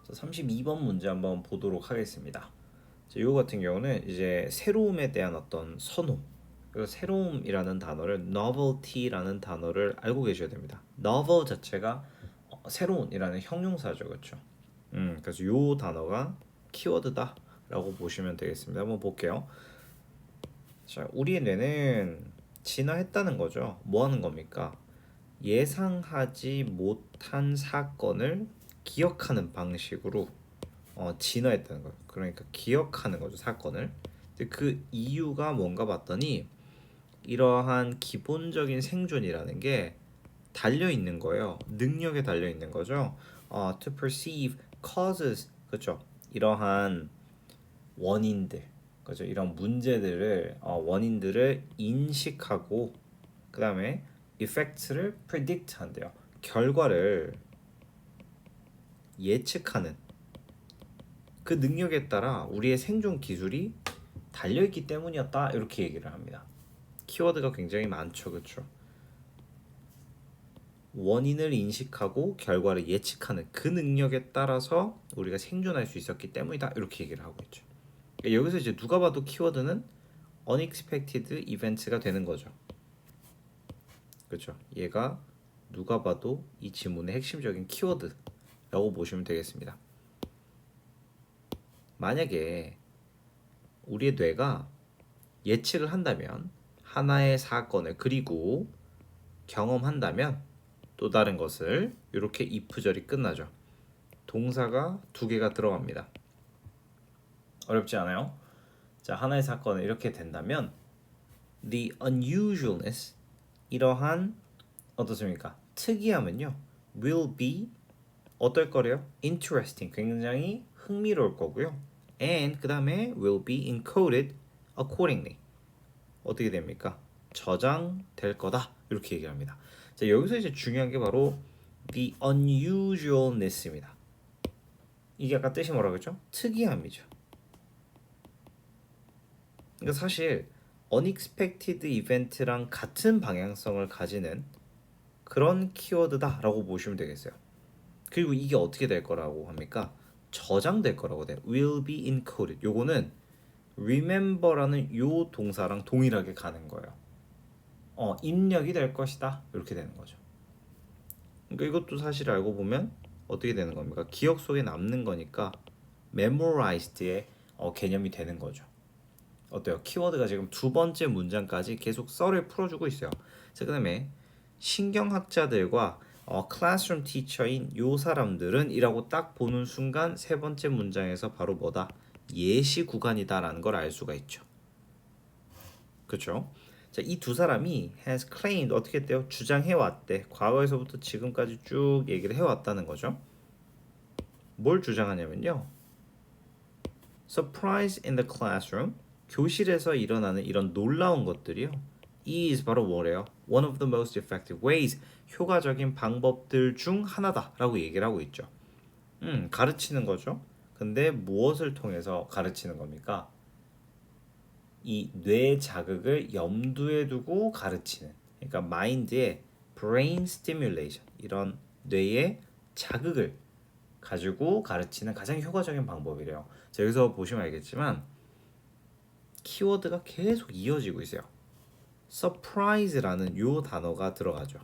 자, 32번 문제 한번 보도록 하겠습니다. 자, 이거 같은 경우는 이제 새로움에 대한 어떤 선호. 그리고 새로움이라는 단어를 novelty라는 단어를 알고 계셔야 됩니다. novel 자체가 새로운이라는 형용사죠, 그렇죠? 그래서 요 단어가 키워드다라고 보시면 되겠습니다. 한번 볼게요. 자, 우리의 뇌는 진화했다는 거죠. 뭐 하는 겁니까? 예상하지 못한 사건을 기억하는 방식으로 진화했다는 거예요. 그러니까 기억하는 거죠, 사건을. 근데 그 이유가 뭔가 봤더니 이러한 기본적인 생존이라는 게 달려 있는 거예요. 능력에 달려 있는 거죠. To perceive causes, 그렇죠? 이러한 원인들, 그렇죠? 이런 문제들을 원인들을 인식하고 그 다음에 effects를 predict 한대요. 결과를 예측하는 그 능력에 따라 우리의 생존 기술이 달려있기 때문이었다 이렇게 얘기를 합니다. 키워드가 굉장히 많죠, 그렇죠? 원인을 인식하고 결과를 예측하는 그 능력에 따라서 우리가 생존할 수 있었기 때문이다 이렇게 얘기를 하고 있죠. 그러니까 여기서 이제 누가 봐도 키워드는 unexpected event가 되는 거죠. 그렇죠? 얘가 누가 봐도 이 지문의 핵심적인 키워드라고 보시면 되겠습니다. 만약에 우리의 뇌가 예측을 한다면 하나의 사건을 그리고 경험한다면 또 다른 것을 이렇게 if절이 끝나죠. 동사가 두 개가 들어갑니다. 어렵지 않아요? 자, 하나의 사건을 이렇게 된다면 the unusualness 이러한 어떻습니까? 특이함은요 will be 어떨 거래요? interesting 굉장히 흥미로울 거고요. and 그 다음에 will be encoded accordingly 어떻게 됩니까? 저장될 거다 이렇게 얘기합니다. 자, 여기서 이제 중요한 게 바로 the unusualness입니다. 이게 아까 뜻이 뭐라고 했죠? 특이함이죠. 그러니까 사실 unexpected event랑 같은 방향성을 가지는 그런 키워드다라고 보시면 되겠어요. 그리고 이게 어떻게 될 거라고 합니까? 저장될 거라고 돼요. will be encoded. 요거는 remember라는 요 동사랑 동일하게 가는 거예요. 입력이 될 것이다. 이렇게 되는 거죠. 그러니까 이것도 사실 알고 보면 어떻게 되는 겁니까? 기억 속에 남는 거니까 memorized의 개념이 되는 거죠. 어때요? 키워드가 지금 두 번째 문장까지 계속 썰을 풀어주고 있어요. 자, 그다음에 신경학자들과 클래스룸 티처인 요 사람들은 이라고 딱 보는 순간 세 번째 문장에서 바로 뭐다? 예시 구간이다라는 걸 알 수가 있죠. 그렇죠? 자, 이 두 사람이 has claimed 어떻게 했대요? 주장해 왔대. 과거에서부터 지금까지 쭉 얘기를 해 왔다는 거죠. 뭘 주장하냐면요. Surprise in the classroom 교실에서 일어나는 이런 놀라운 것들이요. is 바로 뭐래요? One of the most effective ways 효과적인 방법들 중 하나다라고 얘기를 하고 있죠. 가르치는 거죠. 근데 무엇을 통해서 가르치는 겁니까? 이 뇌 자극을 염두에 두고 가르치는. 그러니까 마인드의 brain stimulation 이런 뇌의 자극을 가지고 가르치는 가장 효과적인 방법이래요. 자, 여기서 보시면 알겠지만 키워드가 계속 이어지고 있어요. surprise라는 요 단어가 들어가죠.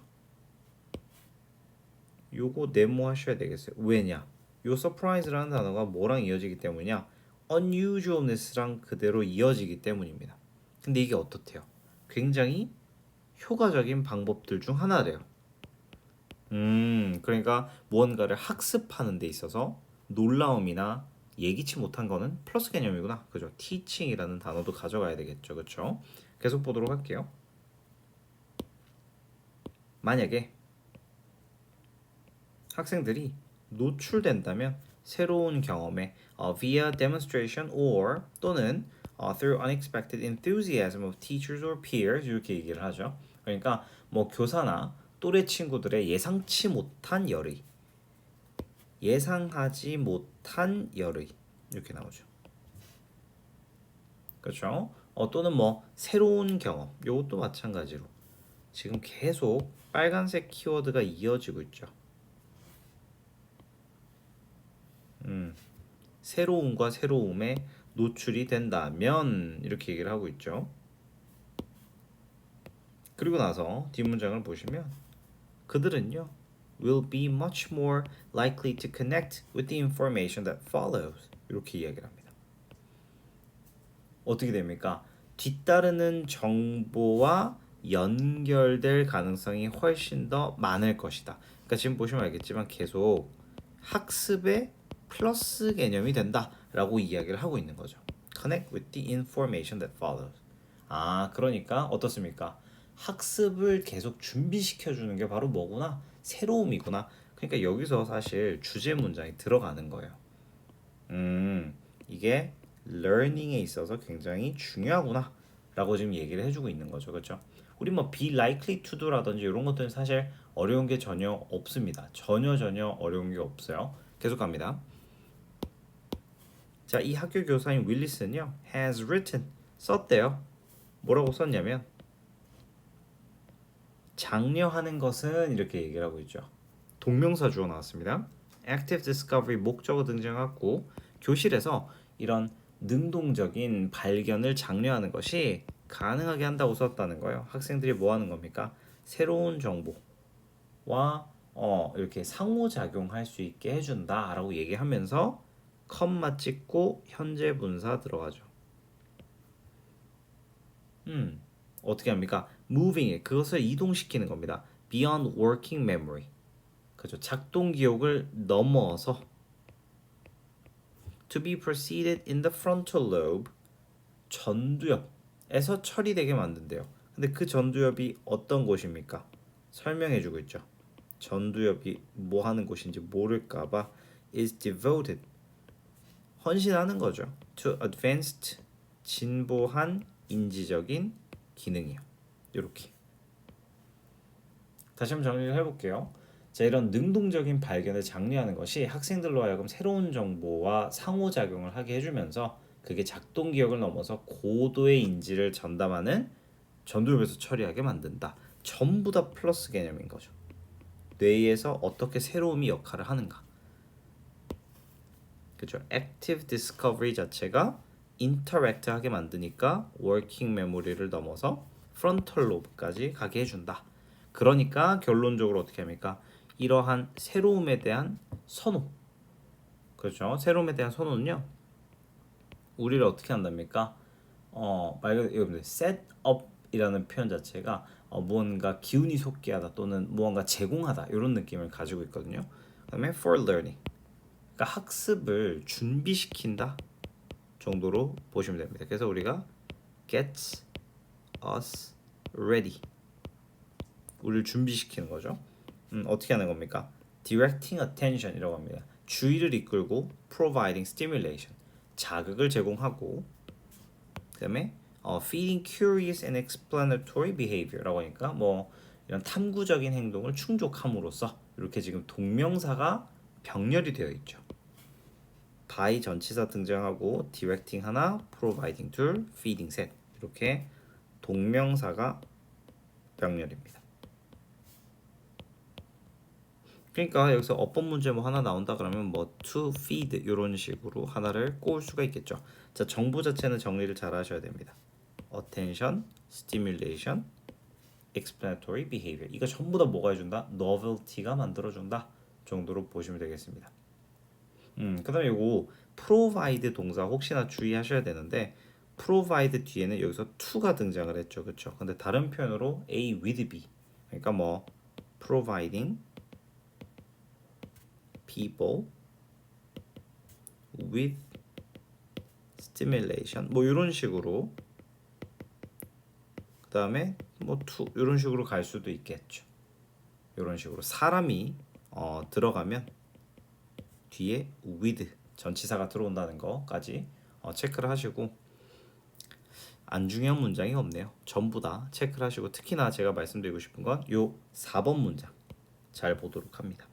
요거 메모하셔야 되겠어요. 왜냐? 요 surprise라는 단어가 뭐랑 이어지기 때문이냐? unusualness랑 그대로 이어지기 때문입니다. 근데 이게 어떻대요? 굉장히 효과적인 방법들 중 하나래요. 그러니까 무언가를 학습하는 데 있어서 놀라움이나 예기치 못한 거는 플러스 개념이구나. 그죠? teaching이라는 단어도 가져가야 되겠죠. 그렇죠? 계속 보도록 할게요. 만약에 학생들이 노출된다면 새로운 경험에 via demonstration or 또는 through unexpected enthusiasm of teachers or peers 이렇게 얘기를 하죠. 그러니까 뭐 교사나 또래 친구들의 예상치 못한 열의, 예상하지 못한 열의 이렇게 나오죠. 그렇죠? 또는 뭐 새로운 경험, 이것도 마찬가지로 지금 계속 빨간색 키워드가 이어지고 있죠. 새로움과 새로움에 노출이 된다면 이렇게 얘기를 하고 있죠. 그리고 나서 뒷문장을 보시면 그들은요 will be much more likely to connect with the information that follows 이렇게 이야기를 합니다. 어떻게 됩니까? 뒤따르는 정보와 연결될 가능성이 훨씬 더 많을 것이다. 그러니까 지금 보시면 알겠지만 계속 학습의 플러스 개념이 된다라고 이야기를 하고 있는 거죠. Connect with the information that follows. 그러니까 어떻습니까? 학습을 계속 준비시켜 주는 게 바로 뭐구나? 새로움이구나. 그러니까 여기서 사실 주제 문장이 들어가는 거예요. 이게 learning에 있어서 굉장히 중요하구나 라고 지금 얘기를 해주고 있는 거죠. 그렇죠? 우리 뭐 be likely to do라든지 이런 것들은 사실 어려운 게 전혀 없습니다. 전혀 어려운 게 없어요. 계속 갑니다. 자, 이 학교 교사인 윌리스는요 has written 썼대요. 뭐라고 썼냐면 장려하는 것은 이렇게 얘기를 하고 있죠. 동명사 주어 나왔습니다. active discovery 목적어 등장하고 교실에서 이런 능동적인 발견을 장려하는 것이 가능하게 한다고 썼다는 거예요. 학생들이 뭐 하는 겁니까? 새로운 정보와 이렇게 상호작용할 수 있게 해준다라고 얘기하면서 컴마 찍고 현재 분사 들어가죠. 어떻게 합니까? moving 그것을 이동시키는 겁니다. beyond working memory. 그죠? 작동 기억을 넘어서 to be proceeded in the frontal lobe 전두엽에서 처리되게 만든대요. 근데 그 전두엽이 어떤 곳입니까? 설명해주고 있죠. 전두엽이 뭐 하는 곳인지 모를까봐 is devoted 헌신하는 거죠. to advanced 진보한 인지적인 기능이요. 이렇게 다시 한번 정리를 해볼게요. 자, 이런 능동적인 발견을 장려하는 것이 학생들로 하여금 새로운 정보와 상호작용을 하게 해주면서 그게 작동 기억을 넘어서 고도의 인지를 전담하는 전두엽에서 처리하게 만든다. 전부 다 플러스 개념인 거죠. 뇌에서 어떻게 새로움이 역할을 하는가. 그죠? Active Discovery 자체가 인터랙트하게 만드니까 워킹 메모리를 넘어서 프론털 로브까지 가게 해준다. 그러니까 결론적으로 어떻게 합니까? 이러한 새로움에 대한 선호. 그렇죠? 새로움에 대한 선호는요. 우리를 어떻게 한답니까? 말 그대로 여러분들 set up이라는 표현 자체가 무언가 기운이 솟게 하다 또는 무언가 제공하다 이런 느낌을 가지고 있거든요. 그다음에 for learning. 그러니까 학습을 준비시킨다 정도로 보시면 됩니다. 그래서 우리가 gets us ready. 우리를 준비시키는 거죠. 어떻게 하는 겁니까? Directing attention이라고 합니다. 주의를 이끌고 providing stimulation. 자극을 제공하고 그다음에 feeding curious and explanatory behavior라고 하니까 뭐 이런 탐구적인 행동을 충족함으로써 이렇게 지금 동명사가 병렬이 되어 있죠. by 전치사 등장하고 directing 하나, providing 둘, feeding 셋 이렇게 동명사가 병렬입니다. 그러니까 여기서 어법 문제 뭐 하나 나온다 그러면 뭐 to feed 이런 식으로 하나를 꼬을 수가 있겠죠. 자, 정보 자체는 정리를 잘 하셔야 됩니다. attention, stimulation, explanatory behavior. 이거 전부 다 뭐가 해준다? novelty가 만들어준다 정도로 보시면 되겠습니다. 그다음에 요거 provide 동사 혹시나 주의하셔야 되는데 provide 뒤에는 여기서 to가 등장을 했죠, 그렇죠? 근데 다른 표현으로 A with B. 그러니까 뭐 providing people with stimulation 뭐 이런 식으로 그 다음에 뭐 to 이런 식으로 갈 수도 있겠죠. 이런 식으로 사람이 들어가면 뒤에 with 전치사가 들어온다는 거까지 체크를 하시고 안 중요한 문장이 없네요. 전부 다 체크를 하시고 특히나 제가 말씀드리고 싶은 건 요 4번 문장 잘 보도록 합니다.